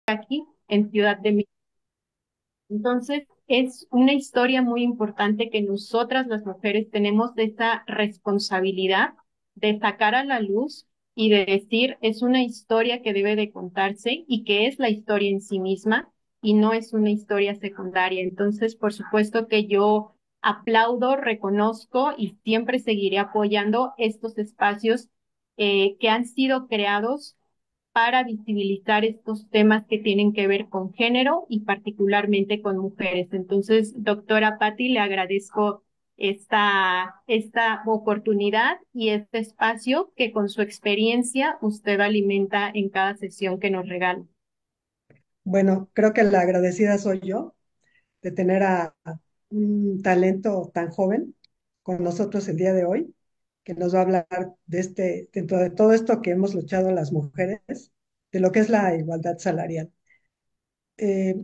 aquí en Ciudad de México. Entonces, es una historia muy importante que nosotras las mujeres tenemos de esa responsabilidad de sacar a la luz y de decir, es una historia que debe de contarse y que es la historia en sí misma y no es una historia secundaria. Entonces, por supuesto que yo aplaudo, reconozco y siempre seguiré apoyando estos espacios que han sido creados para visibilizar estos temas que tienen que ver con género y particularmente con mujeres. Entonces, doctora Patti, le agradezco esta oportunidad y este espacio que con su experiencia usted alimenta en cada sesión que nos regala. Bueno, creo que la agradecida soy yo de tener a un talento tan joven con nosotros el día de hoy, que nos va a hablar dentro de todo esto que hemos luchado las mujeres, de lo que es la igualdad salarial. Eh,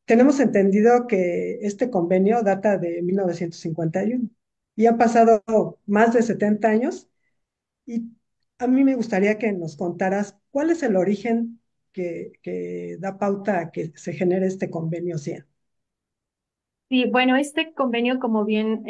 Tenemos entendido que este convenio data de 1951 y han pasado más de 70 años y a mí me gustaría que nos contaras cuál es el origen que da pauta a que se genere este convenio 100. Sí, bueno, este convenio, como bien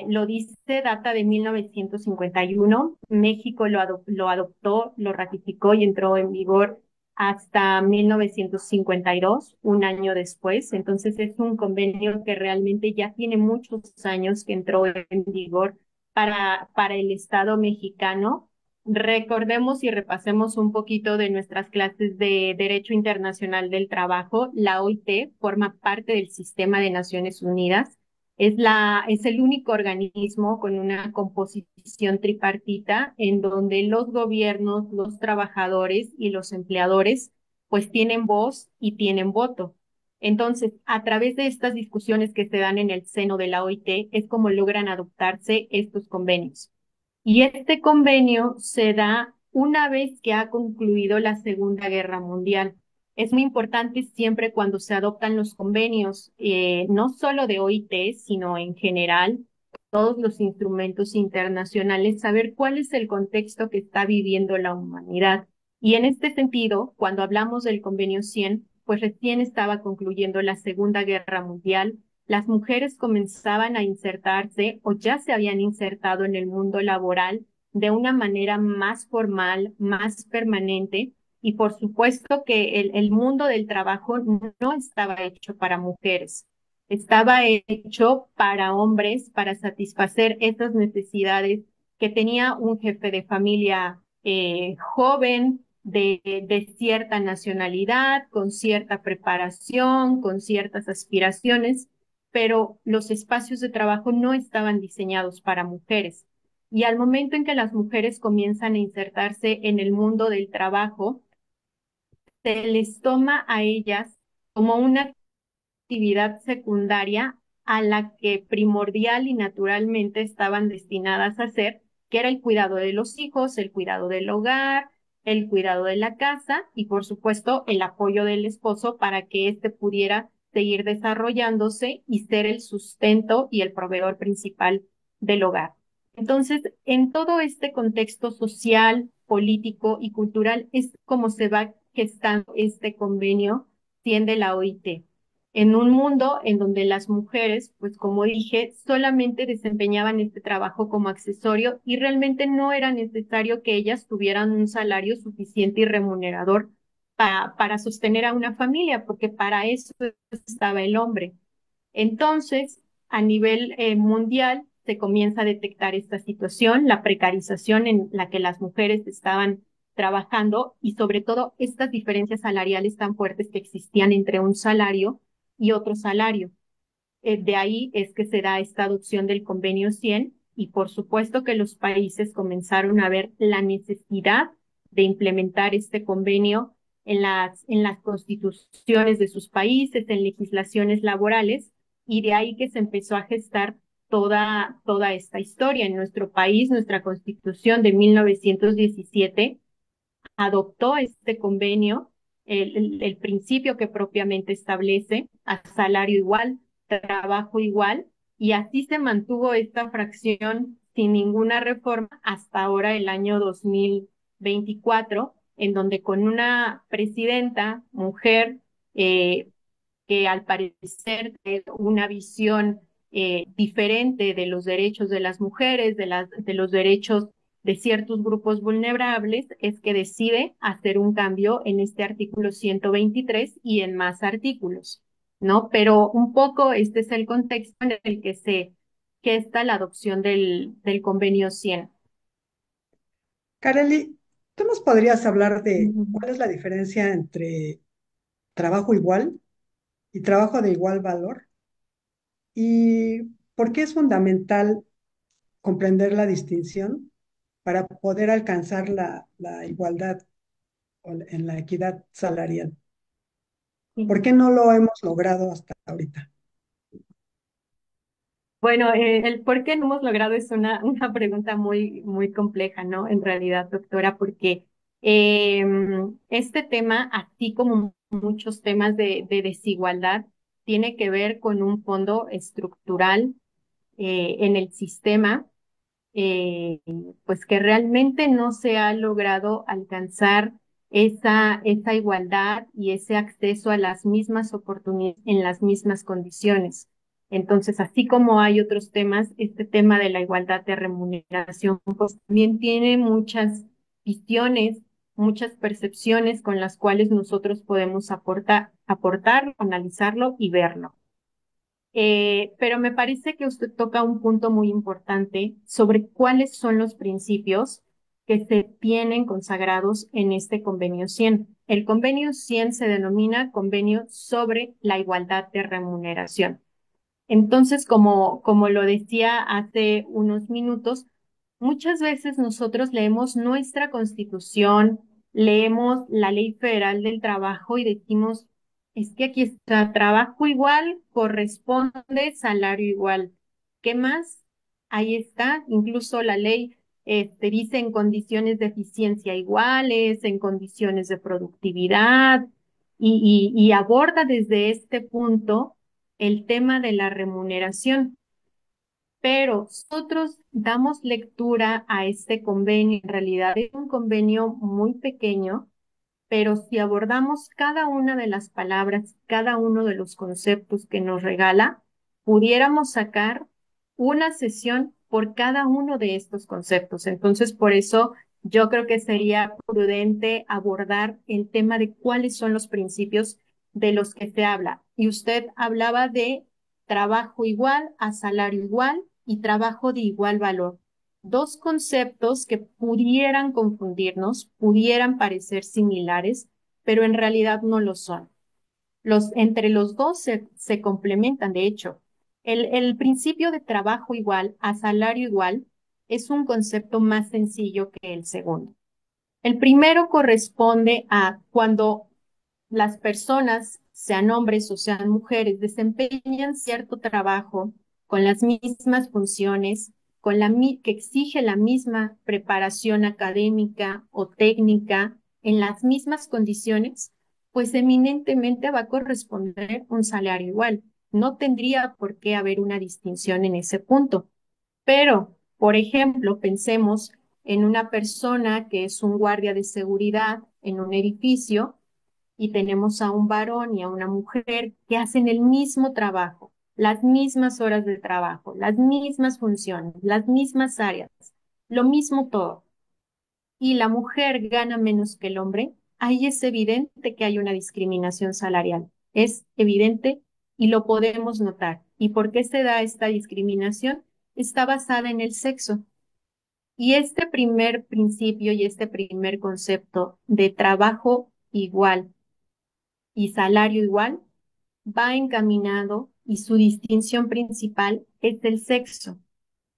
lo dice, data de 1951. México lo adoptó, lo ratificó y entró en vigor hasta 1952, un año después. Entonces es un convenio que realmente ya tiene muchos años que entró en vigor para el Estado mexicano. Recordemos y repasemos un poquito de nuestras clases de Derecho Internacional del Trabajo. La OIT forma parte del sistema de Naciones Unidas. Es el único organismo con una composición tripartita en donde los gobiernos, los trabajadores y los empleadores pues tienen voz y tienen voto. Entonces, a través de estas discusiones que se dan en el seno de la OIT es como logran adoptarse estos convenios. Y este convenio se da una vez que ha concluido la Segunda Guerra Mundial. Es muy importante siempre cuando se adoptan los convenios, no solo de OIT, sino en general, todos los instrumentos internacionales, saber cuál es el contexto que está viviendo la humanidad. Y en este sentido, cuando hablamos del convenio 100, pues recién estaba concluyendo la Segunda Guerra Mundial, las mujeres comenzaban a insertarse o ya se habían insertado en el mundo laboral de una manera más formal, más permanente, y por supuesto que el mundo del trabajo no estaba hecho para mujeres, estaba hecho para hombres, para satisfacer esas necesidades que tenía un jefe de familia joven, de cierta nacionalidad, con cierta preparación, con ciertas aspiraciones, pero los espacios de trabajo no estaban diseñados para mujeres. Y al momento en que las mujeres comienzan a insertarse en el mundo del trabajo, se les toma a ellas como una actividad secundaria a la que primordial y naturalmente estaban destinadas a hacer, que era el cuidado de los hijos, el cuidado del hogar, el cuidado de la casa y por supuesto el apoyo del esposo para que éste pudiera seguir desarrollándose y ser el sustento y el proveedor principal del hogar. Entonces, en todo este contexto social, político y cultural es como se va gestando este convenio 100 de la OIT en un mundo en donde las mujeres, pues como dije, solamente desempeñaban este trabajo como accesorio y realmente no era necesario que ellas tuvieran un salario suficiente y remunerador para sostener a una familia, porque para eso estaba el hombre. Entonces, a nivel mundial, se comienza a detectar esta situación, la precarización en la que las mujeres estaban trabajando y sobre todo estas diferencias salariales tan fuertes que existían entre un salario y otro salario. De ahí es que se da esta adopción del convenio 100 y por supuesto que los países comenzaron a ver la necesidad de implementar este convenio en las constituciones de sus países, en legislaciones laborales y de ahí que se empezó a gestar toda esta historia. En nuestro país, nuestra constitución de 1917 adoptó este convenio, el principio que propiamente establece a salario igual, trabajo igual, y así se mantuvo esta fracción sin ninguna reforma hasta ahora el año 2024 en donde con una presidenta, mujer, eh, que al parecer tiene una visión diferente de los derechos de las mujeres, de los derechos de ciertos grupos vulnerables, es que decide hacer un cambio en este artículo 123 y en más artículos, ¿no? Pero un poco este es el contexto en el que se gesta la adopción del convenio 100. Kareli, ¿tú nos podrías hablar de Ujú. cuál es la diferencia entre trabajo igual y trabajo de igual valor? ¿Y por qué es fundamental comprender la distinción para poder alcanzar la igualdad en la equidad salarial? ¿Por Sí. qué no lo hemos logrado hasta ahorita? Bueno, el por qué no hemos logrado es una pregunta muy, muy compleja, ¿no? En realidad, doctora, porque este tema, así como muchos temas de desigualdad, tiene que ver con un fondo estructural en el sistema, eh, pues que realmente no se ha logrado alcanzar esa igualdad y ese acceso a las mismas oportunidades en las mismas condiciones. Entonces, así como hay otros temas, este tema de la igualdad de remuneración, pues también tiene muchas visiones, muchas percepciones con las cuales nosotros podemos aportar, analizarlo y verlo. Pero me parece que usted toca un punto muy importante sobre cuáles son los principios que se tienen consagrados en este convenio 100. El convenio 100 se denomina convenio sobre la igualdad de remuneración. Entonces, como lo decía hace unos minutos, muchas veces nosotros leemos nuestra constitución, leemos la Ley Federal del Trabajo y decimos, es que aquí está trabajo igual, corresponde salario igual. ¿Qué más? Ahí está, incluso la ley dice en condiciones de eficiencia iguales, en condiciones de productividad, y aborda desde este punto el tema de la remuneración. Pero nosotros damos lectura a este convenio, en realidad es un convenio muy pequeño, pero si abordamos cada una de las palabras, cada uno de los conceptos que nos regala, pudiéramos sacar una sesión por cada uno de estos conceptos. Entonces, por eso yo creo que sería prudente abordar el tema de cuáles son los principios de los que se habla. Y usted hablaba de trabajo igual a salario igual y trabajo de igual valor, dos conceptos que pudieran confundirnos, pudieran parecer similares, pero en realidad no lo son. Entre los dos se complementan, de hecho. El principio de trabajo igual a salario igual es un concepto más sencillo que el segundo. El primero corresponde a cuando las personas, sean hombres o sean mujeres, desempeñan cierto trabajo con las mismas funciones, que exige la misma preparación académica o técnica, en las mismas condiciones, pues eminentemente va a corresponder un salario igual. No tendría por qué haber una distinción en ese punto. Pero, por ejemplo, pensemos en una persona que es un guardia de seguridad en un edificio y tenemos a un varón y a una mujer que hacen el mismo trabajo, las mismas horas de trabajo, las mismas funciones, las mismas áreas, lo mismo todo, y la mujer gana menos que el hombre, ahí es evidente que hay una discriminación salarial. Es evidente y lo podemos notar. ¿Y por qué se da esta discriminación? Está basada en el sexo. Y este primer principio y este primer concepto de trabajo igual y salario igual va encaminado y su distinción principal es el sexo.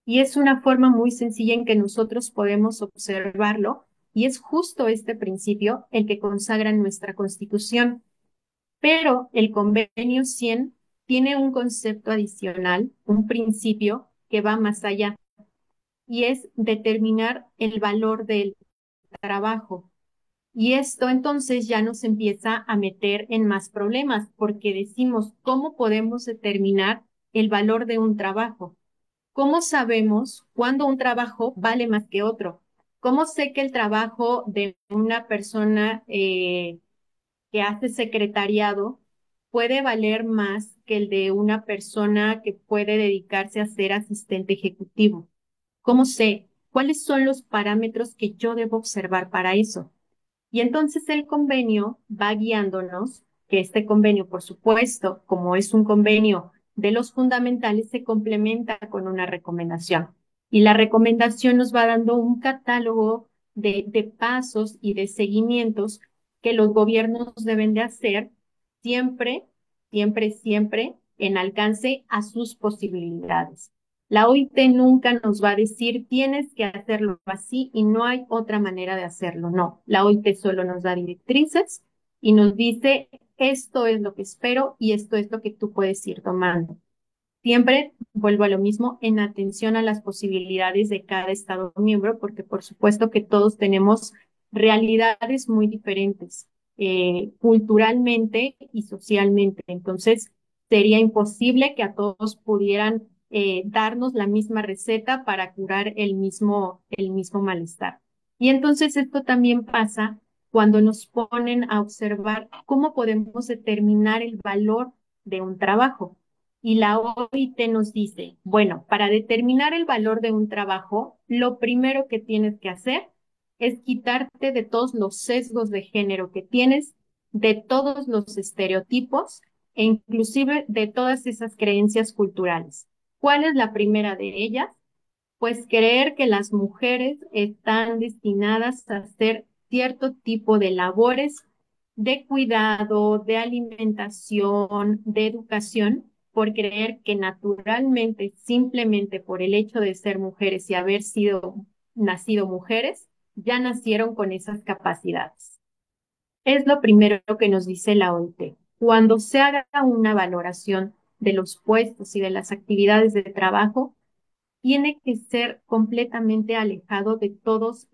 Y es una forma muy sencilla en que nosotros podemos observarlo y es justo este principio el que consagra nuestra Constitución. Pero el Convenio 100 tiene un concepto adicional, un principio que va más allá y es determinar el valor del trabajo. Y esto entonces ya nos empieza a meter en más problemas porque decimos, ¿cómo podemos determinar el valor de un trabajo? ¿Cómo sabemos cuándo un trabajo vale más que otro? ¿Cómo sé que el trabajo de una persona que hace secretariado puede valer más que el de una persona que puede dedicarse a ser asistente ejecutivo? ¿Cómo sé cuáles son los parámetros que yo debo observar para eso? Y entonces el convenio va guiándonos, que este convenio, por supuesto, como es un convenio de los fundamentales, se complementa con una recomendación. Y la recomendación nos va dando un catálogo de pasos y de seguimientos que los gobiernos deben de hacer siempre, siempre, siempre en alcance a sus posibilidades. La OIT nunca nos va a decir tienes que hacerlo así y no hay otra manera de hacerlo. No, la OIT solo nos da directrices y nos dice esto es lo que espero y esto es lo que tú puedes ir tomando. Siempre vuelvo a lo mismo en atención a las posibilidades de cada Estado miembro, porque por supuesto que todos tenemos realidades muy diferentes, culturalmente y socialmente. Entonces, sería imposible que a todos pudieran darnos la misma receta para curar el mismo malestar. Y entonces esto también pasa cuando nos ponen a observar cómo podemos determinar el valor de un trabajo. Y la OIT nos dice, bueno, para determinar el valor de un trabajo, lo primero que tienes que hacer es quitarte de todos los sesgos de género que tienes, de todos los estereotipos e inclusive de todas esas creencias culturales. ¿Cuál es la primera de ellas? Pues creer que las mujeres están destinadas a hacer cierto tipo de labores de cuidado, de alimentación, de educación, por creer que naturalmente, simplemente por el hecho de ser mujeres y haber sido nacido mujeres, ya nacieron con esas capacidades. Es lo primero que nos dice la OIT. Cuando se haga una valoración de los puestos y de las actividades de trabajo, tiene que ser completamente alejado de todos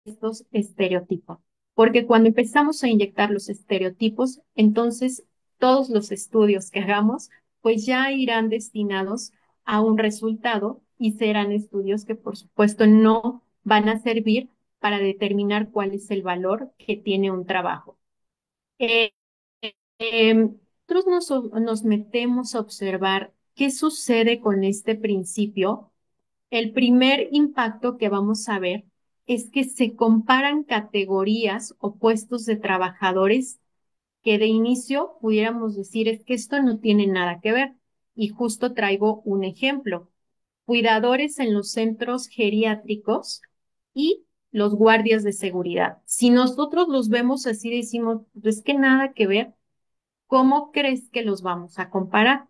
estos estereotipos, porque cuando empezamos a inyectar los estereotipos, entonces todos los estudios que hagamos, pues ya irán destinados a un resultado y serán estudios que por supuesto no van a servir para determinar cuál es el valor que tiene un trabajo. Eh, Nosotros nos metemos a observar qué sucede con este principio. El primer impacto que vamos a ver es que se comparan categorías o puestos de trabajadores que de inicio pudiéramos decir es que esto no tiene nada que ver. Y justo traigo un ejemplo. Cuidadores en los centros geriátricos y los guardias de seguridad. Si nosotros los vemos así, decimos, pues que nada que ver, ¿cómo crees que los vamos a comparar?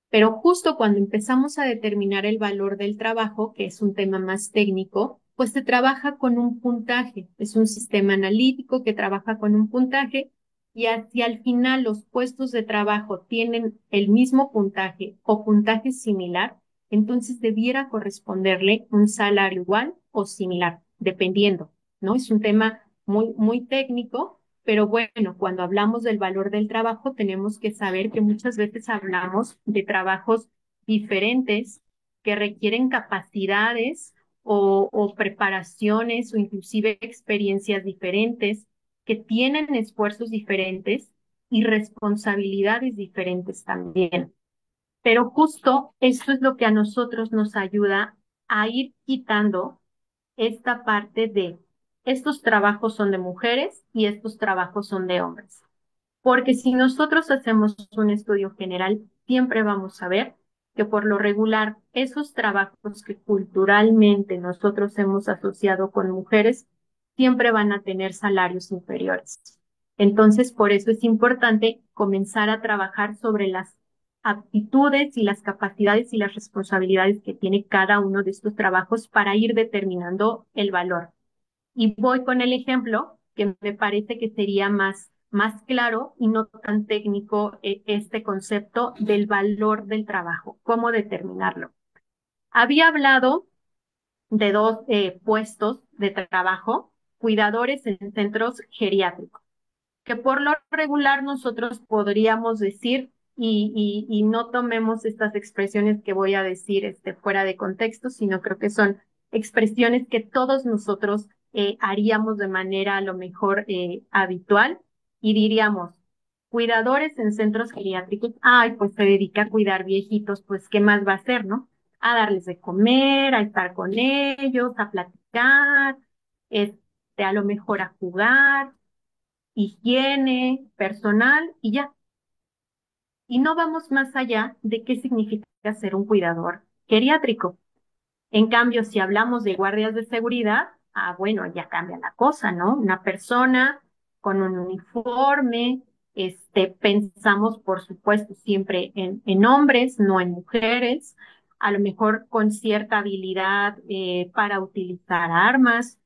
Pero justo cuando empezamos a determinar el valor del trabajo, que es un tema más técnico, pues se trabaja con un puntaje. Es un sistema analítico que trabaja con un puntaje y hacia al final los puestos de trabajo tienen el mismo puntaje o puntaje similar, entonces debiera corresponderle un salario igual o similar, dependiendo, ¿no? Es un tema muy técnico, pero bueno, cuando hablamos del valor del trabajo, tenemos que saber que muchas veces hablamos de trabajos diferentes que requieren capacidades o preparaciones o inclusive experiencias diferentes, que tienen esfuerzos diferentes y responsabilidades diferentes también. Pero justo esto es lo que a nosotros nos ayuda a ir quitando esta parte de estos trabajos son de mujeres y estos trabajos son de hombres. Porque si nosotros hacemos un estudio general, siempre vamos a ver que por lo regular esos trabajos que culturalmente nosotros hemos asociado con mujeres siempre van a tener salarios inferiores. Entonces, por eso es importante comenzar a trabajar sobre las aptitudes y las capacidades y las responsabilidades que tiene cada uno de estos trabajos para ir determinando el valor. Y voy con el ejemplo que me parece que sería más claro y no tan técnico este concepto del valor del trabajo, cómo determinarlo. Había hablado de dos puestos de trabajo, cuidadores en centros geriátricos, que por lo regular nosotros podríamos decir, y no tomemos estas expresiones que voy a decir fuera de contexto, sino creo que son expresiones que todos nosotros haríamos de manera a lo mejor habitual y diríamos, cuidadores en centros geriátricos, ay, pues se dedica a cuidar viejitos, pues ¿qué más va a hacer, no? A darles de comer, a estar con ellos, a platicar, a lo mejor a jugar, higiene personal y ya. Y no vamos más allá de qué significa ser un cuidador geriátrico. En cambio, si hablamos de guardias de seguridad, bueno, ya cambia la cosa, ¿no? Una persona con un uniforme, pensamos, por supuesto, siempre en hombres, no en mujeres, a lo mejor con cierta habilidad para utilizar armas,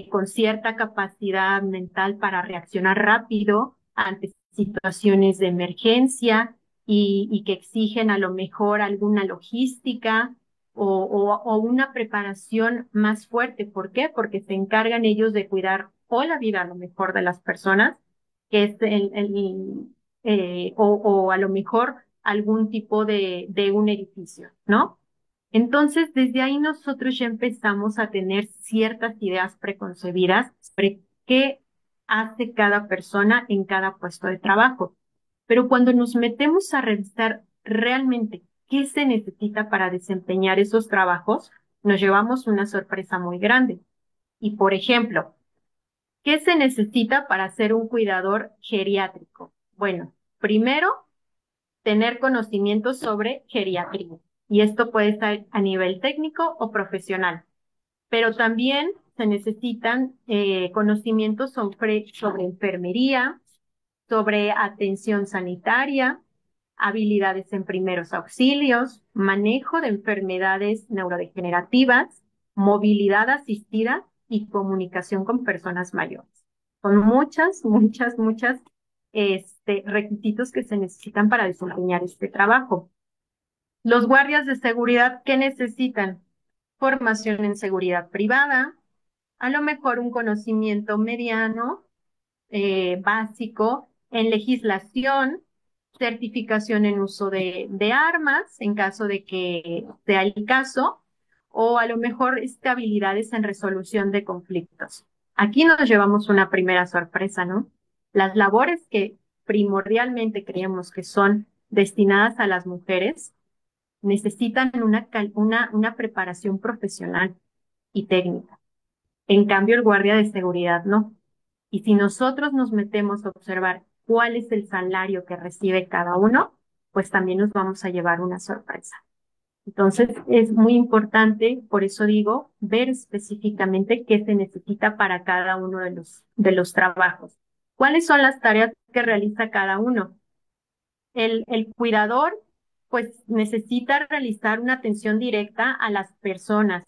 con cierta capacidad mental para reaccionar rápido ante situaciones de emergencia y que exigen a lo mejor alguna logística o una preparación más fuerte. ¿Por qué? Porque se encargan ellos de cuidar o la vida a lo mejor de las personas, que es o a lo mejor algún tipo de un edificio, ¿no? Entonces, desde ahí nosotros ya empezamos a tener ciertas ideas preconcebidas sobre qué hace cada persona en cada puesto de trabajo. Pero cuando nos metemos a revisar realmente qué se necesita para desempeñar esos trabajos, nos llevamos una sorpresa muy grande. Y, por ejemplo, ¿qué se necesita para ser un cuidador geriátrico? Bueno, primero, tener conocimientos sobre geriatría. Y esto puede estar a nivel técnico o profesional. Pero también se necesitan conocimientos sobre enfermería, sobre atención sanitaria, habilidades en primeros auxilios, manejo de enfermedades neurodegenerativas, movilidad asistida y comunicación con personas mayores. Son muchas requisitos que se necesitan para desempeñar este trabajo. Los guardias de seguridad, ¿qué necesitan? Formación en seguridad privada, a lo mejor un conocimiento mediano básico en legislación, certificación en uso de armas, en caso de que sea el caso, o a lo mejor habilidades en resolución de conflictos. Aquí nos llevamos una primera sorpresa, ¿no? Las labores que primordialmente creemos que son destinadas a las mujeres necesitan una preparación profesional y técnica. En cambio, el guardia de seguridad no. Y si nosotros nos metemos a observar cuál es el salario que recibe cada uno, pues también nos vamos a llevar una sorpresa. Entonces, es muy importante, por eso digo, ver específicamente qué se necesita para cada uno de los trabajos. ¿Cuáles son las tareas que realiza cada uno? El cuidador, pues, necesita realizar una atención directa a las personas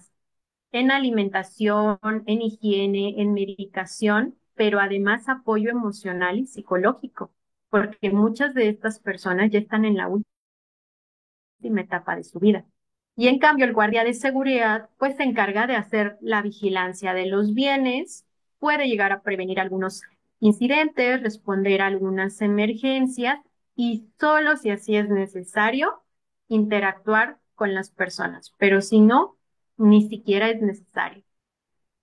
en alimentación, en higiene, en medicación, pero además apoyo emocional y psicológico, porque muchas de estas personas ya están en la última etapa de su vida. Y en cambio, el guardia de seguridad, pues se encarga de hacer la vigilancia de los bienes, puede llegar a prevenir algunos incidentes, responder a algunas emergencias y solo si así es necesario, interactuar con las personas. Pero si no, ni siquiera es necesario.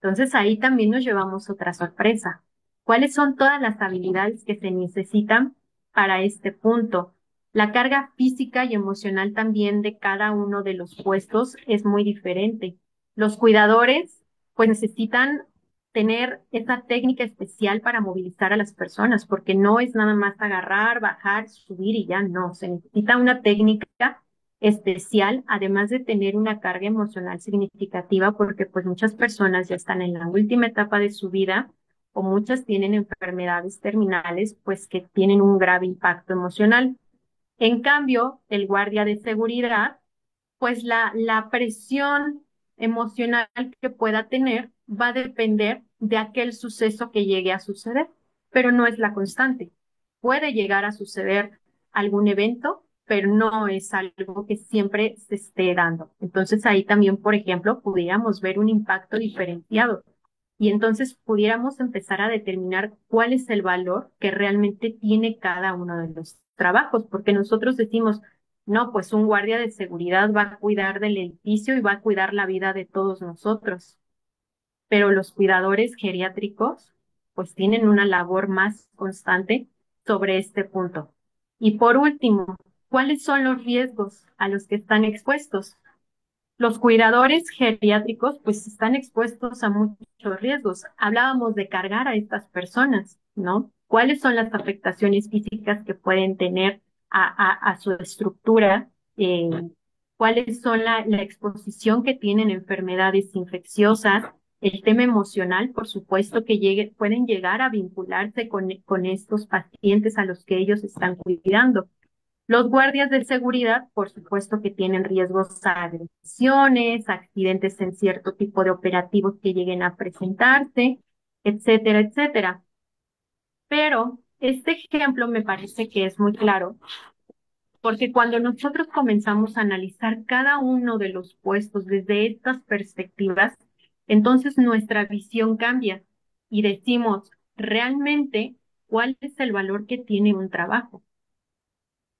Entonces ahí también nos llevamos otra sorpresa. ¿Cuáles son todas las habilidades que se necesitan para este punto? La carga física y emocional también de cada uno de los puestos es muy diferente. Los cuidadores pues necesitan tener esa técnica especial para movilizar a las personas, porque no es nada más agarrar, bajar, subir y ya no. Se necesita una técnica especial, además de tener una carga emocional significativa, porque pues muchas personas ya están en la última etapa de su vida o muchas tienen enfermedades terminales, pues que tienen un grave impacto emocional. En cambio, el guardia de seguridad, pues la presión emocional que pueda tener va a depender de aquel suceso que llegue a suceder, pero no es la constante. Puede llegar a suceder algún evento, pero no es algo que siempre se esté dando. Entonces ahí también, por ejemplo, pudiéramos ver un impacto diferenciado y entonces pudiéramos empezar a determinar cuál es el valor que realmente tiene cada uno de los trabajos, porque nosotros decimos, No, pues un guardia de seguridad va a cuidar del edificio y va a cuidar la vida de todos nosotros, pero los cuidadores geriátricos pues tienen una labor más constante sobre este punto. Y por último, ¿cuáles son los riesgos a los que están expuestos? Los cuidadores geriátricos pues están expuestos a muchos riesgos. Hablábamos de cargar a estas personas, ¿no? ¿Cuáles son las afectaciones físicas que pueden tener a su estructura? Eh, ¿Cuáles son la exposición que tienen a enfermedades infecciosas? El tema emocional, por supuesto, que pueden llegar a vincularse con estos pacientes a los que ellos están cuidando. Los guardias de seguridad, por supuesto que tienen riesgos a agresiones, accidentes en cierto tipo de operativos que lleguen a presentarse, etcétera, etcétera. Pero este ejemplo me parece que es muy claro, porque cuando nosotros comenzamos a analizar cada uno de los puestos desde estas perspectivas, entonces nuestra visión cambia y decimos, realmente, ¿cuál es el valor que tiene un trabajo?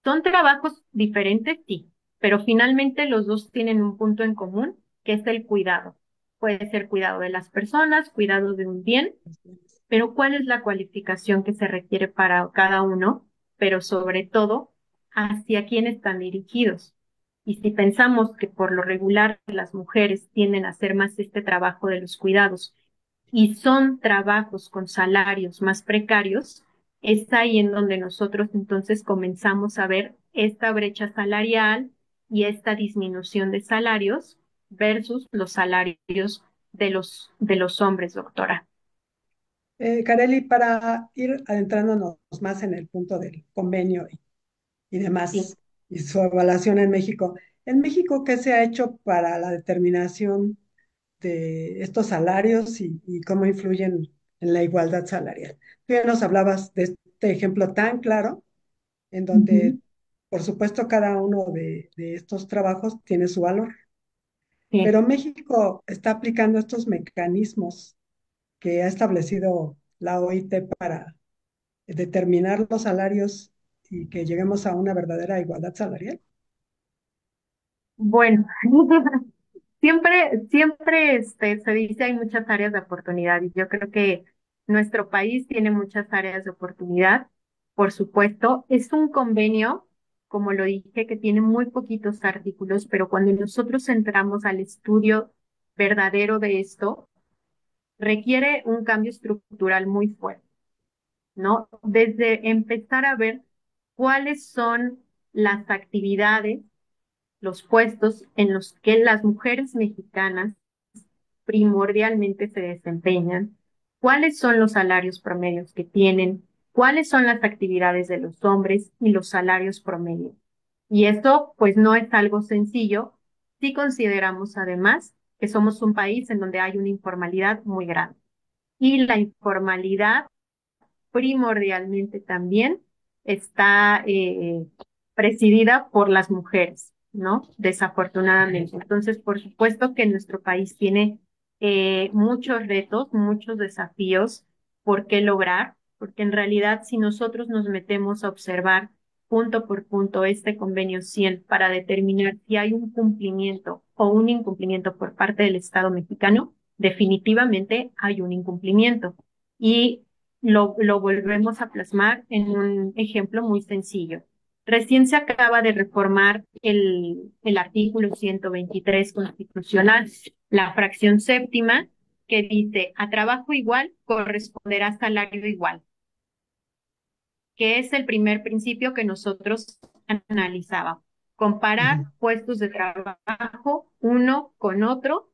Son trabajos diferentes, sí, pero finalmente los dos tienen un punto en común, que es el cuidado. Puede ser cuidado de las personas, cuidado de un bien, pero ¿cuál es la cualificación que se requiere para cada uno? Pero sobre todo, ¿hacia quién están dirigidos? Y si pensamos que por lo regular las mujeres tienden a hacer más este trabajo de los cuidados y son trabajos con salarios más precarios, es ahí en donde nosotros entonces comenzamos a ver esta brecha salarial y esta disminución de salarios versus los salarios de los hombres, doctora. Carely, para ir adentrándonos más en el punto del convenio y Sí. demás, y su evaluación en México, ¿qué se ha hecho para la determinación de estos salarios y cómo influyen en la igualdad salarial? Tú ya nos hablabas de este ejemplo tan claro, en Ujú. donde, por supuesto, cada uno de estos trabajos tiene su valor, Sí. pero México está aplicando estos mecanismos que ha establecido la OIT para determinar los salarios y que lleguemos a una verdadera igualdad salarial. Bueno, siempre se dice hay muchas áreas de oportunidad y yo creo que nuestro país tiene muchas áreas de oportunidad. Por supuesto, es un convenio, como lo dije, que tiene muy poquitos artículos, pero cuando nosotros entramos al estudio verdadero de esto, requiere un cambio estructural muy fuerte, ¿no? Desde empezar a ver cuáles son las actividades, los puestos en los que las mujeres mexicanas primordialmente se desempeñan, cuáles son los salarios promedios que tienen, cuáles son las actividades de los hombres y los salarios promedios. Y esto pues no es algo sencillo si consideramos además que somos un país en donde hay una informalidad muy grande. Y la informalidad primordialmente también está presidida por las mujeres, ¿no? Desafortunadamente. Entonces, por supuesto que nuestro país tiene muchos retos, muchos desafíos por qué lograr, porque en realidad si nosotros nos metemos a observar punto por punto este convenio 100 para determinar si hay un cumplimiento o un incumplimiento por parte del Estado mexicano, definitivamente hay un incumplimiento. Y lo volvemos a plasmar en un ejemplo muy sencillo. Recién se acaba de reformar el artículo 123 constitucional, la fracción séptima, que dice, a trabajo igual corresponderá salario igual, que es el primer principio que nosotros analizábamos. Comparar Ujú. puestos de trabajo uno con otro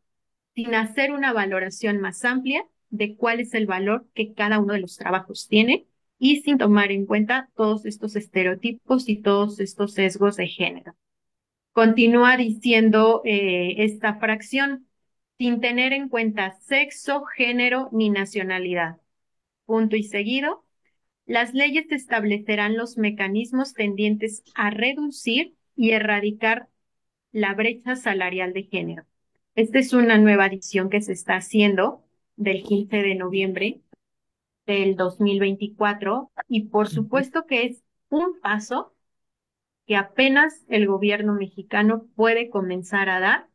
sin hacer una valoración más amplia de cuál es el valor que cada uno de los trabajos tiene y sin tomar en cuenta todos estos estereotipos y todos estos sesgos de género. Continúa diciendo esta fracción, sin tener en cuenta sexo, género ni nacionalidad. Punto y seguido, las leyes establecerán los mecanismos tendientes a reducir y erradicar la brecha salarial de género. Esta es una nueva adición que se está haciendo del 15 de noviembre del 2024 y por supuesto que es un paso que apenas el gobierno mexicano puede comenzar a dar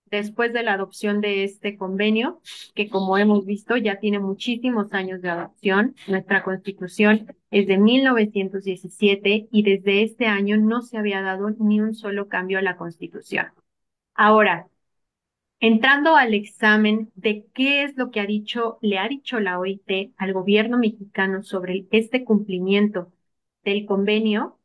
después de la adopción de este convenio, que como hemos visto ya tiene muchísimos años de adopción. Nuestra Constitución es de 1917 y desde este año no se había dado ni un solo cambio a la Constitución. Ahora, entrando al examen de qué es lo que le ha dicho la OIT al gobierno mexicano sobre este cumplimiento del convenio,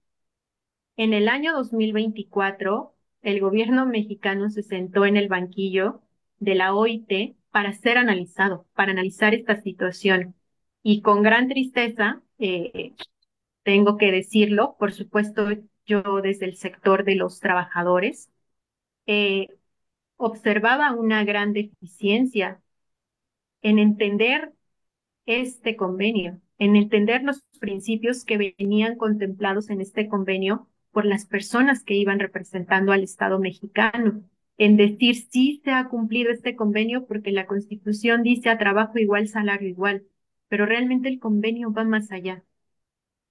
en el año 2024, el gobierno mexicano se sentó en el banquillo de la OIT para ser analizado, para analizar esta situación. Y con gran tristeza, tengo que decirlo, por supuesto, yo desde el sector de los trabajadores, eh, observaba una gran deficiencia en entender este convenio, en entender los principios que venían contemplados en este convenio por las personas que iban representando al Estado mexicano, en decir sí se ha cumplido este convenio porque la Constitución dice a trabajo igual, salario igual, pero realmente el convenio va más allá.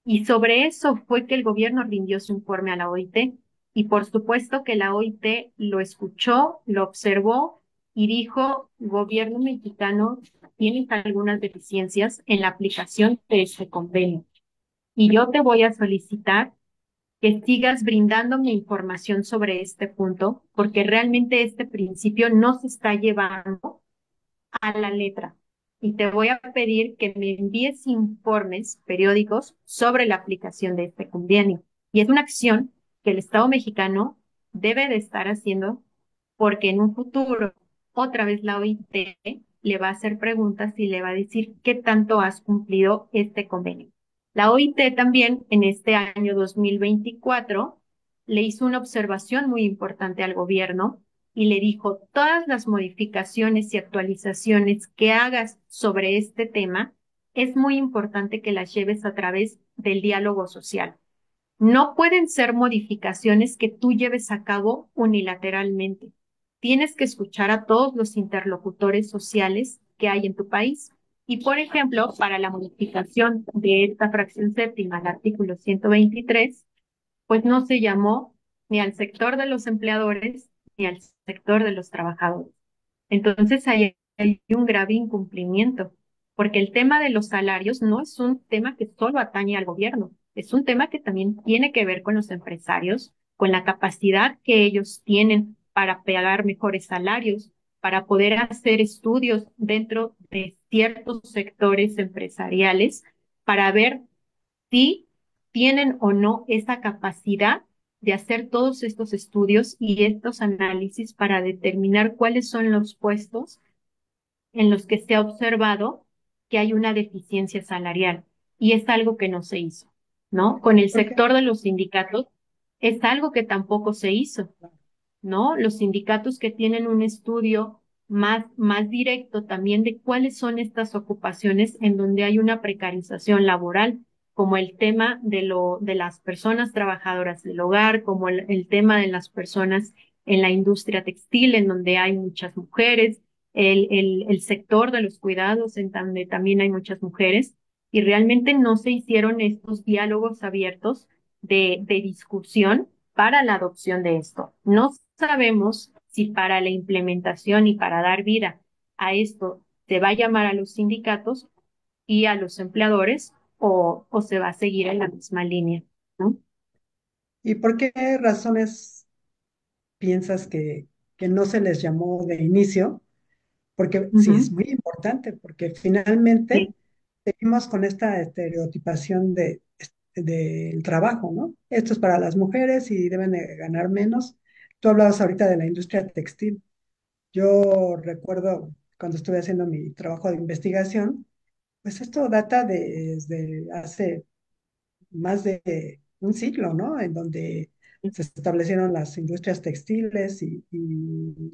Y sobre eso fue que el gobierno rindió su informe a la OIT. Y por supuesto que la OIT lo escuchó, lo observó y dijo, gobierno mexicano, tienes algunas deficiencias en la aplicación de este convenio. Y yo te voy a solicitar que sigas brindándome información sobre este punto, porque realmente este principio no se está llevando a la letra. Y te voy a pedir que me envíes informes periódicos sobre la aplicación de este convenio. Y es una acción que el Estado mexicano debe de estar haciendo porque en un futuro otra vez la OIT le va a hacer preguntas y le va a decir qué tanto has cumplido este convenio. La OIT también en este año 2024 le hizo una observación muy importante al gobierno y le dijo, todas las modificaciones y actualizaciones que hagas sobre este tema, es muy importante que las lleves a través del diálogo social. No pueden ser modificaciones que tú lleves a cabo unilateralmente. Tienes que escuchar a todos los interlocutores sociales que hay en tu país. Y, por ejemplo, para la modificación de esta fracción séptima al artículo 123, pues no se llamó ni al sector de los empleadores ni al sector de los trabajadores. Entonces ahí hay un grave incumplimiento, porque el tema de los salarios no es un tema que solo atañe al gobierno, es un tema que también tiene que ver con los empresarios, con la capacidad que ellos tienen para pagar mejores salarios, para poder hacer estudios dentro de ciertos sectores empresariales, para ver si tienen o no esa capacidad de hacer todos estos estudios y estos análisis para determinar cuáles son los puestos en los que se ha observado que hay una deficiencia salarial. Y es algo que no se hizo, ¿no? Con el Porque, sector de los sindicatos es algo que tampoco se hizo. ¿No? Los sindicatos que tienen un estudio más directo también de cuáles son estas ocupaciones en donde hay una precarización laboral, como el tema de las personas trabajadoras del hogar, como el tema de las personas en la industria textil, en donde hay muchas mujeres, el sector de los cuidados, en donde también hay muchas mujeres, y realmente no se hicieron estos diálogos abiertos de discusión para la adopción de esto. No sabemos si para la implementación y para dar vida a esto se va a llamar a los sindicatos y a los empleadores o se va a seguir en la misma línea, ¿no? ¿y por qué razones piensas que no se les llamó de inicio? Porque sí es Ujú. muy importante, porque finalmente Sí, seguimos con esta estereotipación del trabajo, ¿no? Esto es para las mujeres y deben de ganar menos. Tú hablabas ahorita de la industria textil. Yo recuerdo cuando estuve haciendo mi trabajo de investigación, pues esto data desde hace más de un siglo, ¿no? En donde se establecieron las industrias textiles y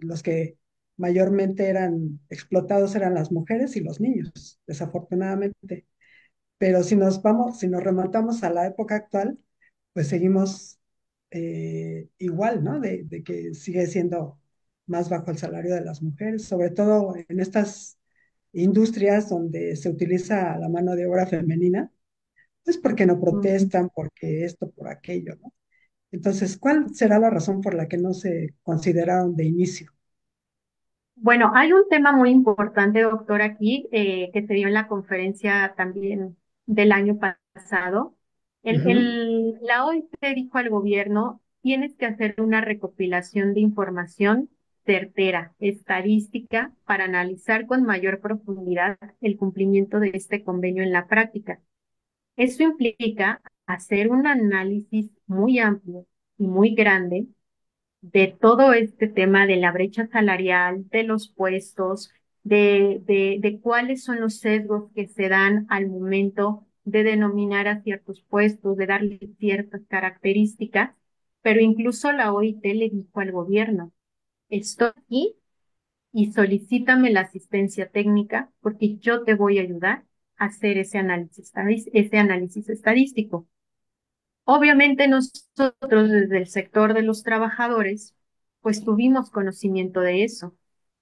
los que mayormente eran explotados eran las mujeres y los niños, desafortunadamente. Pero si nos remontamos a la época actual, pues seguimos igual, ¿no? De que sigue siendo más bajo el salario de las mujeres, sobre todo en estas industrias donde se utiliza la mano de obra femenina, pues porque no ujú, protestan, porque esto, por aquello, ¿no? Entonces, ¿cuál será la razón por la que no se consideraron de inicio? Bueno, hay un tema muy importante, doctor, aquí, que se dio en la conferencia también del año pasado. Ujú. La OIT dijo al gobierno, tienes que hacer una recopilación de información certera, estadística, para analizar con mayor profundidad el cumplimiento de este convenio en la práctica. Eso implica hacer un análisis muy amplio y muy grande de todo este tema de la brecha salarial, de los puestos, de cuáles son los sesgos que se dan al momento de denominar a ciertos puestos, de darle ciertas características, pero incluso la OIT le dijo al gobierno, estoy aquí y solicítame la asistencia técnica porque yo te voy a ayudar a hacer ese análisis estadístico. Obviamente nosotros desde el sector de los trabajadores, pues tuvimos conocimiento de eso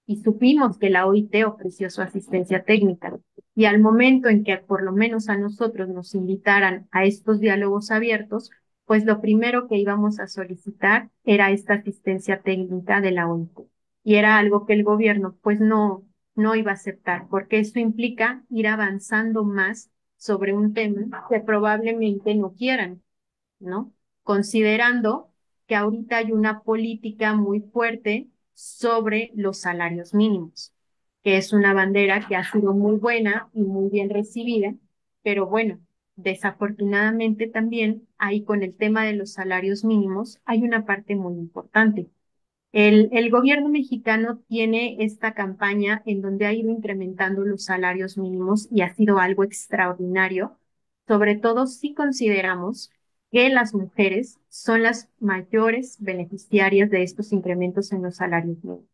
y supimos que la OIT ofreció su asistencia técnica. Y al momento en que por lo menos a nosotros nos invitaran a estos diálogos abiertos, pues lo primero que íbamos a solicitar era esta asistencia técnica de la OIT. Y era algo que el gobierno pues no iba a aceptar, porque eso implica ir avanzando más sobre un tema que probablemente no quieran, ¿no? Considerando que ahorita hay una política muy fuerte sobre los salarios mínimos, que es una bandera que ha sido muy buena y muy bien recibida, pero bueno, desafortunadamente también ahí con el tema de los salarios mínimos hay una parte muy importante. El gobierno mexicano tiene esta campaña en donde ha ido incrementando los salarios mínimos y ha sido algo extraordinario, sobre todo si consideramos que las mujeres son las mayores beneficiarias de estos incrementos en los salarios mínimos,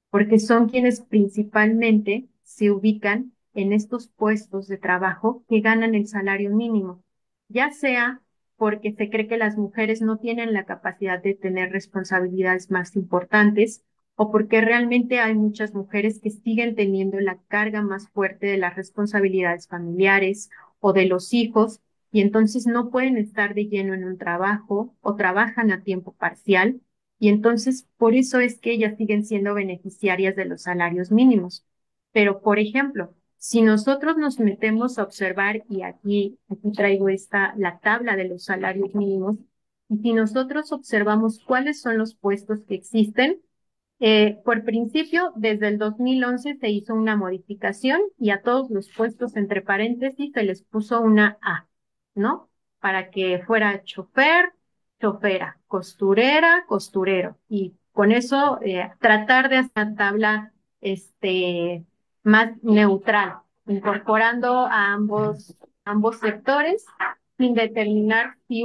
porque son quienes principalmente se ubican en estos puestos de trabajo que ganan el salario mínimo, ya sea porque se cree que las mujeres no tienen la capacidad de tener responsabilidades más importantes o porque realmente hay muchas mujeres que siguen teniendo la carga más fuerte de las responsabilidades familiares o de los hijos y entonces no pueden estar de lleno en un trabajo o trabajan a tiempo parcial y entonces, por eso es que ellas siguen siendo beneficiarias de los salarios mínimos. Pero, por ejemplo, si nosotros nos metemos a observar, y aquí traigo la tabla de los salarios mínimos, y si nosotros observamos cuáles son los puestos que existen, por principio, desde el 2011 se hizo una modificación y a todos los puestos entre paréntesis se les puso una A, ¿no? Para que fuera chofer, chofera, costurera, costurero. Y con eso tratar de hacer una tabla más neutral, incorporando a ambos sectores sin determinar si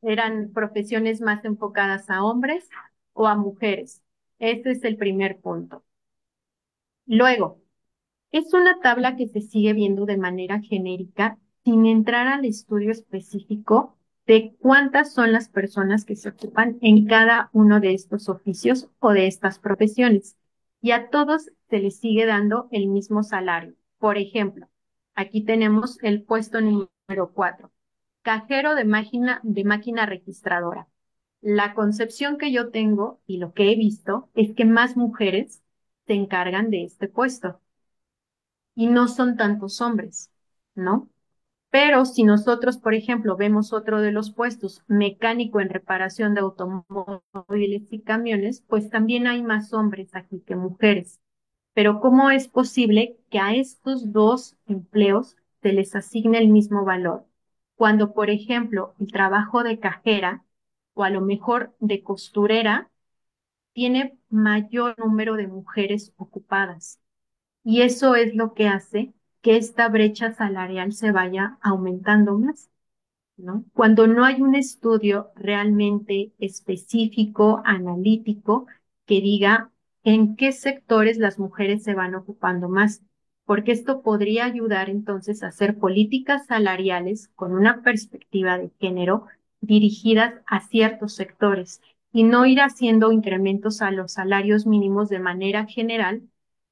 eran profesiones más enfocadas a hombres o a mujeres. Ese es el primer punto. Luego, es una tabla que se sigue viendo de manera genérica sin entrar al estudio específico de cuántas son las personas que se ocupan en cada uno de estos oficios o de estas profesiones. Y a todos se les sigue dando el mismo salario. Por ejemplo, aquí tenemos el puesto número 4, cajero de máquina registradora. La concepción que yo tengo y lo que he visto es que más mujeres se encargan de este puesto y no son tantos hombres, ¿no? Pero si nosotros, por ejemplo, vemos otro de los puestos, mecánico en reparación de automóviles y camiones, pues también hay más hombres aquí que mujeres. Pero ¿cómo es posible que a estos dos empleos se les asigne el mismo valor? Cuando, por ejemplo, el trabajo de cajera o a lo mejor de costurera tiene mayor número de mujeres ocupadas. Y eso es lo que hace que esta brecha salarial se vaya aumentando más, ¿no? Cuando no hay un estudio realmente específico, analítico, que diga en qué sectores las mujeres se van ocupando más, porque esto podría ayudar entonces a hacer políticas salariales con una perspectiva de género dirigidas a ciertos sectores y no ir haciendo incrementos a los salarios mínimos de manera general,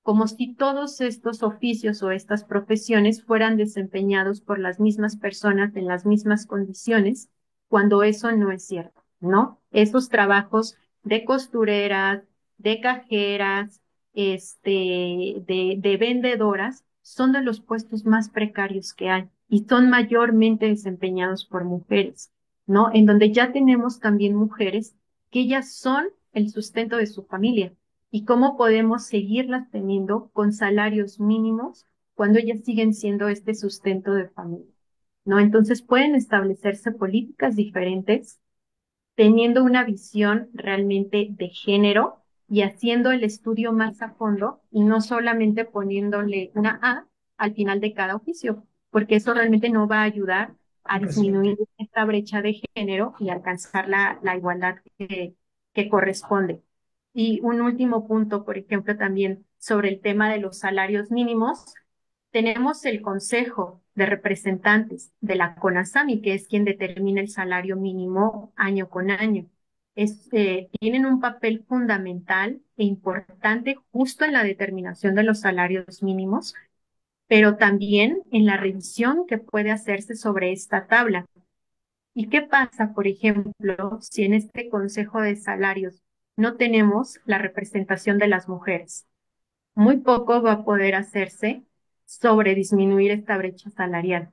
como si todos estos oficios o estas profesiones fueran desempeñados por las mismas personas en las mismas condiciones, cuando eso no es cierto, ¿no? Esos trabajos de costureras, de cajeras, de vendedoras, son de los puestos más precarios que hay y son mayormente desempeñados por mujeres, ¿no? En donde ya tenemos también mujeres que ellas son el sustento de su familia y cómo podemos seguirlas teniendo con salarios mínimos cuando ellas siguen siendo este sustento de familia, ¿no? Entonces pueden establecerse políticas diferentes teniendo una visión realmente de género y haciendo el estudio más a fondo y no solamente poniéndole una A al final de cada oficio, porque eso realmente no va a ayudar a disminuir Impresionante. esta brecha de género y alcanzar la igualdad que corresponde. Y un último punto, por ejemplo, también sobre el tema de los salarios mínimos. Tenemos el Consejo de Representantes de la CONASAMI, que es quien determina el salario mínimo año con año. Tienen un papel fundamental e importante justo en la determinación de los salarios mínimos, pero también en la revisión que puede hacerse sobre esta tabla. ¿Y qué pasa, por ejemplo, si en este Consejo de Salarios no tenemos la representación de las mujeres? Muy poco va a poder hacerse sobre disminuir esta brecha salarial.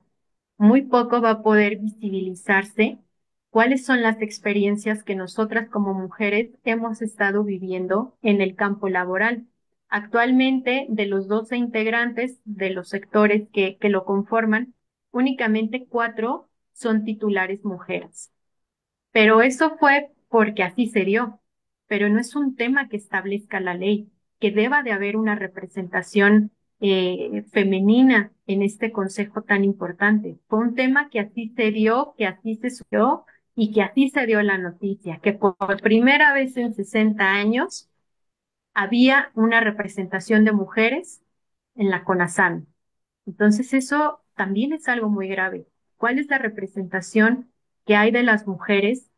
Muy poco va a poder visibilizarse cuáles son las experiencias que nosotras como mujeres hemos estado viviendo en el campo laboral. Actualmente, de los 12 integrantes de los sectores que lo conforman, únicamente 4 son titulares mujeres. Pero eso fue porque así se dio, pero no es un tema que establezca la ley, que deba de haber una representación femenina en este consejo tan importante. Fue un tema que así se dio, que así se subió y que así se dio la noticia, que por primera vez en 60 años había una representación de mujeres en la CONASAM. Entonces eso también es algo muy grave. ¿Cuál es la representación que hay de las mujeres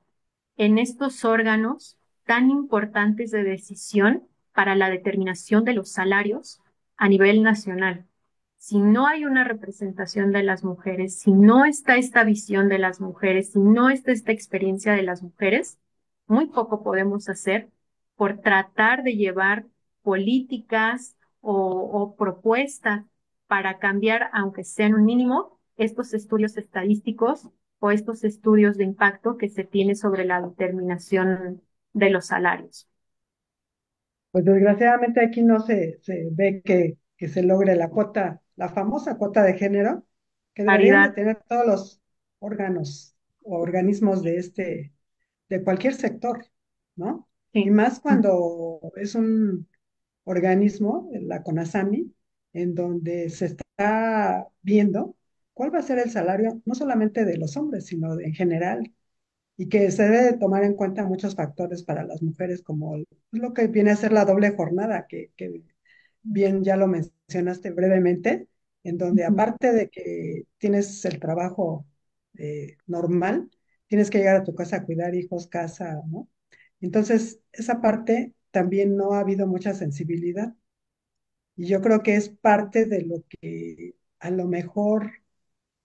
en estos órganos tan importantes de decisión para la determinación de los salarios a nivel nacional? Si no hay una representación de las mujeres, si no está esta visión de las mujeres, si no está esta experiencia de las mujeres, muy poco podemos hacer por tratar de llevar políticas o propuestas para cambiar, aunque sean un mínimo, estos estudios estadísticos o estos estudios de impacto que se tiene sobre la determinación de los salarios. Pues desgraciadamente aquí no se ve que se logre la cuota, la famosa cuota de género, que deberían de Paridad, tener todos los órganos o organismos de cualquier sector, ¿no? Y sí. más cuando es un organismo, la CONASAMI, en donde se está viendo cuál va a ser el salario, no solamente de los hombres, sino en general, y que se debe de tomar en cuenta muchos factores para las mujeres, como lo que viene a ser la doble jornada, que bien ya lo mencionaste brevemente, en donde Ujú. aparte de que tienes el trabajo normal, tienes que llegar a tu casa a cuidar hijos, casa, ¿no? Entonces, esa parte también no ha habido mucha sensibilidad y yo creo que es parte de lo que a lo mejor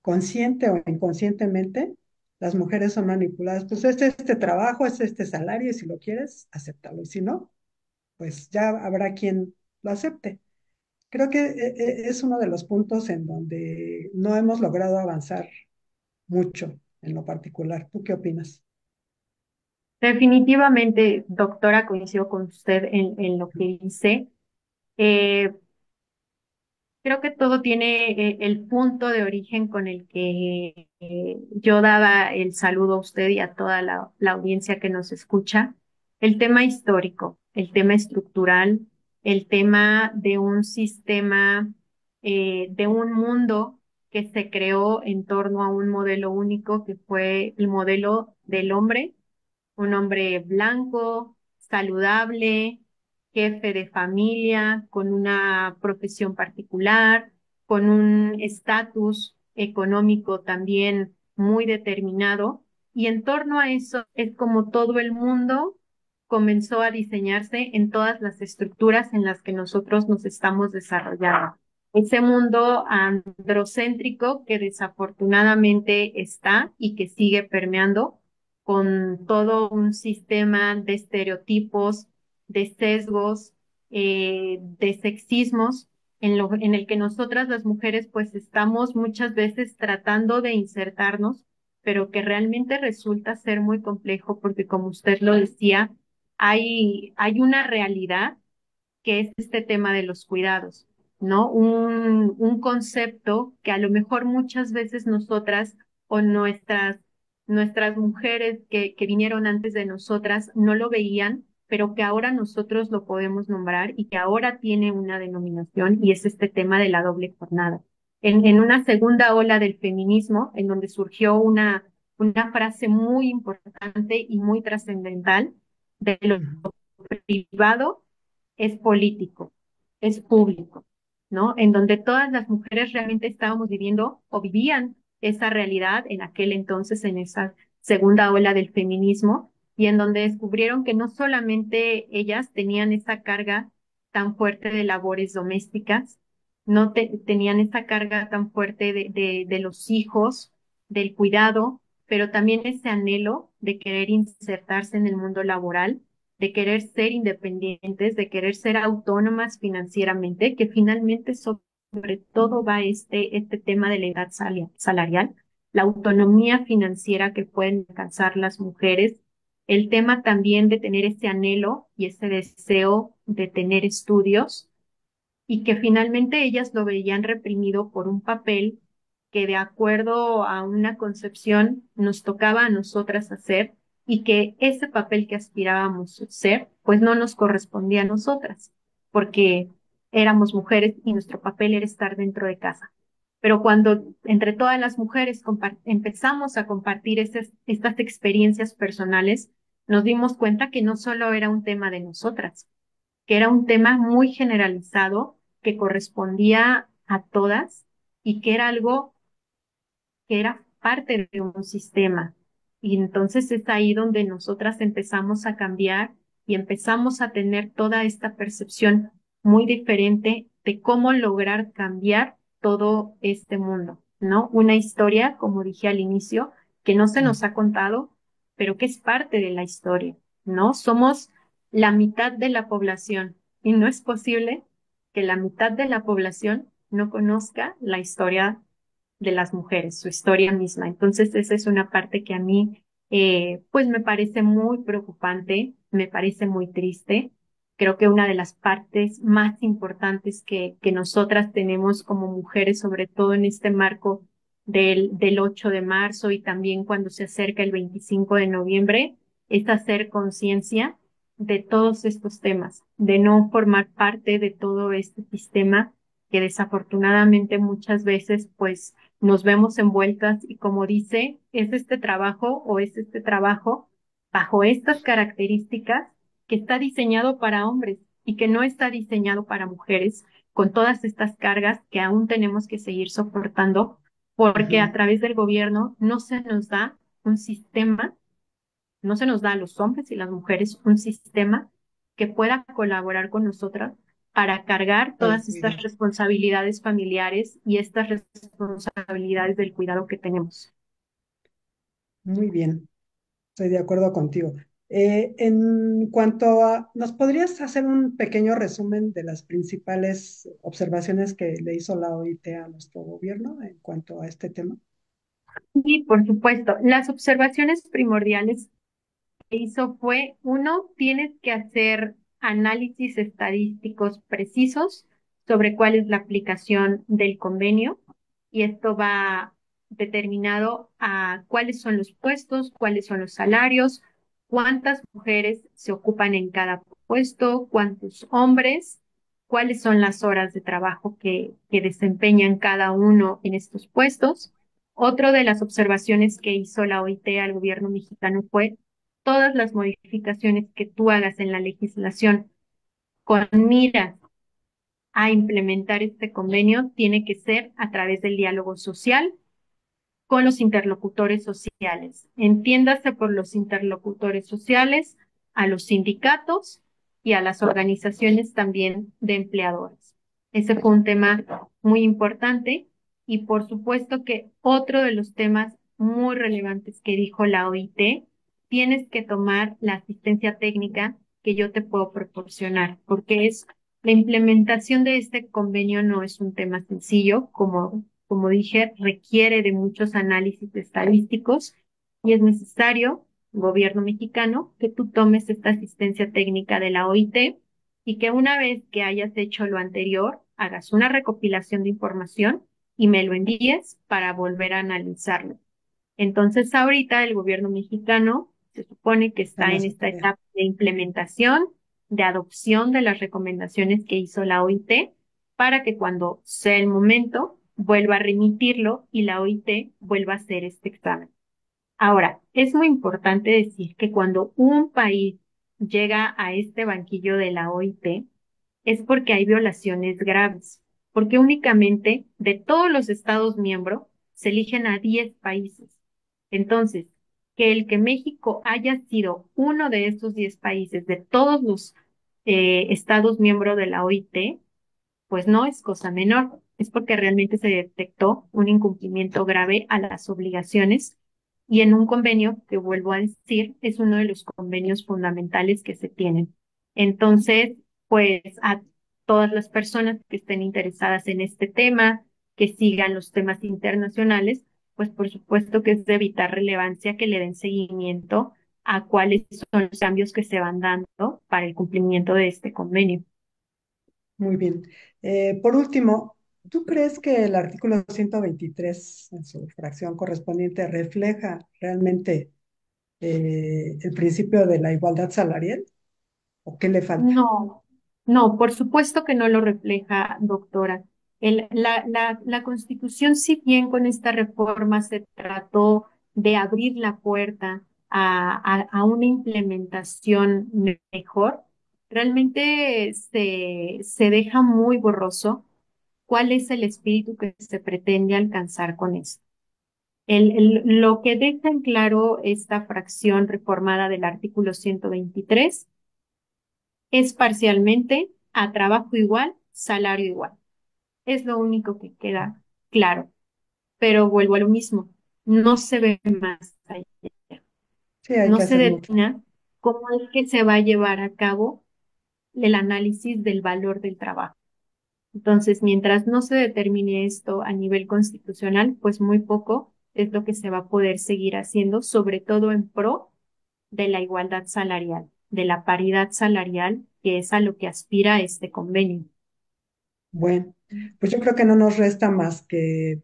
consciente o inconscientemente las mujeres son manipuladas. Pues este trabajo, es este salario y si lo quieres, acéptalo. Y si no, pues ya habrá quien lo acepte. Creo que es uno de los puntos en donde no hemos logrado avanzar mucho en lo particular. ¿Tú qué opinas? Definitivamente, doctora, coincido con usted en lo que dice. Eh, Creo que todo tiene el punto de origen con el que yo daba el saludo a usted y a toda la audiencia que nos escucha. El tema histórico, el tema estructural, el tema de un sistema, de un mundo que se creó en torno a un modelo único que fue el modelo del hombre, un hombre blanco, saludable, jefe de familia, con una profesión particular, con un estatus económico también muy determinado. Y en torno a eso es como todo el mundo comenzó a diseñarse en todas las estructuras en las que nosotros nos estamos desarrollando. Ese mundo androcéntrico que desafortunadamente está y que sigue permeando con todo un sistema de estereotipos, de sesgos, de sexismos, en el que nosotras las mujeres pues estamos muchas veces tratando de insertarnos, pero que realmente resulta ser muy complejo porque como usted lo decía, hay una realidad que es este tema de los cuidados, ¿no? Un concepto que a lo mejor muchas veces nosotras o nuestras mujeres que vinieron antes de nosotras no lo veían, pero que ahora nosotros lo podemos nombrar y que ahora tiene una denominación y es este tema de la doble jornada. En una segunda ola del feminismo, en donde surgió una frase muy importante y muy trascendental de lo Ujú. privado es político, es público, ¿no? En donde todas las mujeres realmente estábamos viviendo o vivían esa realidad en aquel entonces, en esa segunda ola del feminismo, y en donde descubrieron que no solamente ellas tenían esa carga tan fuerte de labores domésticas, no tenían esa carga tan fuerte de los hijos, del cuidado, pero también ese anhelo de querer insertarse en el mundo laboral, de querer ser independientes, de querer ser autónomas financieramente, que finalmente sobre todo va este tema de la edad salarial, la autonomía financiera que pueden alcanzar las mujeres, el tema también de tener ese anhelo y ese deseo de tener estudios y que finalmente ellas lo veían reprimido por un papel que de acuerdo a una concepción nos tocaba a nosotras hacer y que ese papel que aspirábamos ser, pues no nos correspondía a nosotras, porque éramos mujeres y nuestro papel era estar dentro de casa. Pero cuando entre todas las mujeres empezamos a compartir estas experiencias personales, nos dimos cuenta que no solo era un tema de nosotras, que era un tema muy generalizado que correspondía a todas y que era algo que era parte de un sistema. Y entonces es ahí donde nosotras empezamos a cambiar y empezamos a tener toda esta percepción muy diferente de cómo lograr cambiar todo este mundo, ¿no? Una historia, como dije al inicio, que no se nos ha contado, pero que es parte de la historia, ¿no? Somos la mitad de la población y no es posible que la mitad de la población no conozca la historia de las mujeres, su historia misma. Entonces, esa es una parte que a mí, pues me parece muy preocupante, me parece muy triste. Creo que una de las partes más importantes que nosotras tenemos como mujeres, sobre todo en este marco del 8 de marzo y también cuando se acerca el 25 de noviembre, es hacer conciencia de todos estos temas, de no formar parte de todo este sistema que desafortunadamente muchas veces pues nos vemos envueltas y como dice, es este trabajo o es este trabajo bajo estas características que está diseñado para hombres y que no está diseñado para mujeres con todas estas cargas que aún tenemos que seguir soportando porque a Ujú. través del gobierno no se nos da un sistema, no se nos da a los hombres y las mujeres un sistema que pueda colaborar con nosotras para cargar Al todas estas cuidado. responsabilidades familiares y estas responsabilidades del cuidado que tenemos. Muy bien, estoy de acuerdo contigo. En cuanto a, ¿nos podrías hacer un pequeño resumen de las principales observaciones que le hizo la OIT a nuestro gobierno en cuanto a este tema? Y por supuesto, las observaciones primordiales que hizo fue, uno, tienes que hacer análisis estadísticos precisos sobre cuál es la aplicación del convenio y esto va determinado a cuáles son los puestos, cuáles son los salarios, cuántas mujeres se ocupan en cada puesto, cuántos hombres, cuáles son las horas de trabajo que desempeñan cada uno en estos puestos. Otro de las observaciones que hizo la OIT al gobierno mexicano fue todas las modificaciones que tú hagas en la legislación con miras a implementar este convenio tiene que ser a través del diálogo social con los interlocutores sociales. Entiéndase por los interlocutores sociales a los sindicatos y a las organizaciones también de empleadores. Ese fue un tema muy importante y por supuesto que otro de los temas muy relevantes que dijo la OIT tienes que tomar la asistencia técnica que yo te puedo proporcionar, porque es la implementación de este convenio no es un tema sencillo, como dije, requiere de muchos análisis estadísticos y es necesario, gobierno mexicano, que tú tomes esta asistencia técnica de la OIT y que una vez que hayas hecho lo anterior, hagas una recopilación de información y me lo envíes para volver a analizarlo. Entonces, ahorita el gobierno mexicano se supone que en está en esa esta tarea. etapa de implementación, de adopción de las recomendaciones que hizo la OIT, para que cuando sea el momento vuelva a remitirlo y la OIT vuelva a hacer este examen. Ahora, es muy importante decir que cuando un país llega a este banquillo de la OIT es porque hay violaciones graves, porque únicamente de todos los Estados miembros se eligen a 10 países. Entonces, que el que México haya sido uno de estos 10 países, de todos los Estados miembros de la OIT, pues no es cosa menor, es porque realmente se detectó un incumplimiento grave a las obligaciones y en un convenio que vuelvo a decir es uno de los convenios fundamentales que se tienen. Entonces, pues a todas las personas que estén interesadas en este tema, que sigan los temas internacionales, pues por supuesto que es de vital relevancia que le den seguimiento a cuáles son los cambios que se van dando para el cumplimiento de este convenio. Muy bien. Por último, ¿tú crees que el artículo 123 en su fracción correspondiente refleja realmente el principio de la igualdad salarial o qué le falta? No, no, por supuesto que no lo refleja, doctora. La Constitución, si bien con esta reforma se trató de abrir la puerta a una implementación mejor, realmente se deja muy borroso cuál es el espíritu que se pretende alcanzar con esto. Lo que deja en claro esta fracción reformada del artículo 123 es parcialmente a trabajo igual, salario igual. Es lo único que queda claro. Pero vuelvo a lo mismo, no se ve más allá, Sí, hay no que se hacer mucho. determina cómo es que se va a llevar a cabo el análisis del valor del trabajo. Entonces, mientras no se determine esto a nivel constitucional, pues muy poco es lo que se va a poder seguir haciendo, sobre todo en pro de la igualdad salarial, de la paridad salarial, que es a lo que aspira este convenio. Bueno, pues yo creo que no nos resta más que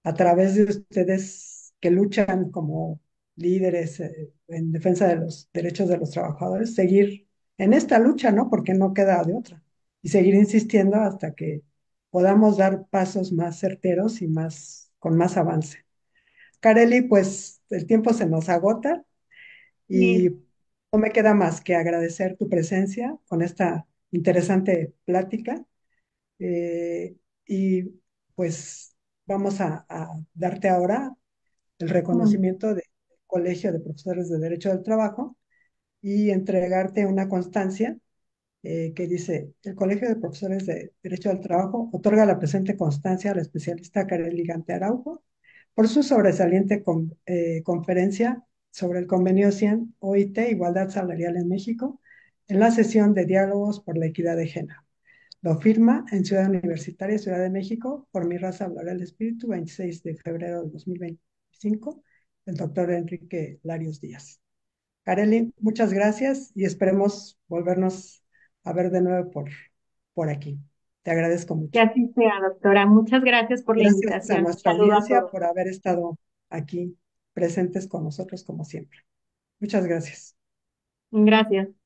a través de ustedes que luchan como líderes en defensa de los derechos de los trabajadores, seguir en esta lucha, ¿no? Porque no queda de otra. Y seguir insistiendo hasta que podamos dar pasos más certeros y más, con más avance. Kareli, pues el tiempo se nos agota y Bien, no me queda más que agradecer tu presencia con esta interesante plática. eh, y pues vamos a darte ahora el mm, reconocimiento del Colegio de Profesores de Derecho del Trabajo y entregarte una constancia que dice, el Colegio de Profesores de Derecho del Trabajo otorga la presente constancia al especialista Kareli Gante Araujo por su sobresaliente conferencia sobre el convenio 100 OIT, Igualdad Salarial en México, en la sesión de diálogos por la equidad de género. Lo firma en Ciudad Universitaria, Ciudad de México, por mi raza hablará el espíritu, 26 de febrero de 2025, el doctor Enrique Larios Díaz. Kareli, muchas gracias y esperemos volvernos a ver de nuevo por aquí. Te agradezco que mucho. así sea, doctora. Muchas gracias por la Gracias a invitación. nuestra Saludo a audiencia todos. por haber estado aquí presentes con nosotros como siempre. Muchas gracias. Gracias.